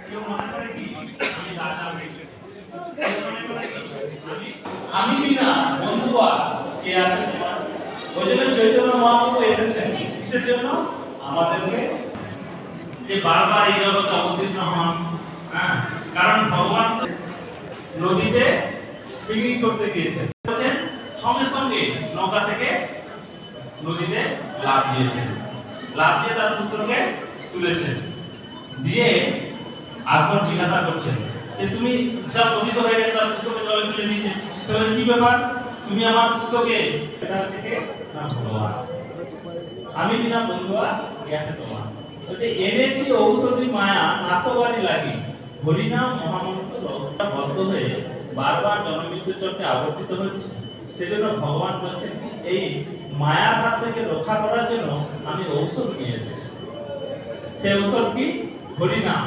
কেউ মনে করে কি আমি রাজা হয়েছি, আমি বিনা বন্ধুয়া কে আছে তোমার? ওই জন্য চৈতন্য মহাপ্রভু এসেছেন কিসের জন্য? আমাদেরকে যে বারবার এই জগতে অবতীর্ণ হন, হ্যাঁ, কারণ ভগবান নদীতে পিকনিক করতে গিয়েছেন, সঙ্গে সঙ্গে নৌকা থেকে নদীতে লাফ দিয়েছেন, লাফ দিয়ে তার পুত্রকে তুলেছেন, দিয়ে আকবর জিজ্ঞাসা করছেন যে তুমি যা পতিত হয়ে গেছে তার পুত্রকে জলে তুলে দিয়েছে, তাহলে কি ব্যাপার? তুমি আমার পুত্রকে এটা থেকে না ভগবান, আমি বিনা বন্ধুয়া ইয়াতে তোমার বলতে এনেছি ঔষধি মায়া নাশবাড়ি লাগি হরিনাম মহামন্ত্র বদ্ধ হয়ে বারবার জনমৃত্যু চক্রে আবর্তিত হচ্ছে। সেজন্য ভগবান বলছেন এই মায়ার হাত থেকে রক্ষা করার জন্য আমি ঔষধ নিয়ে এসেছি। সেই ঔষধ কি? হরিনাম।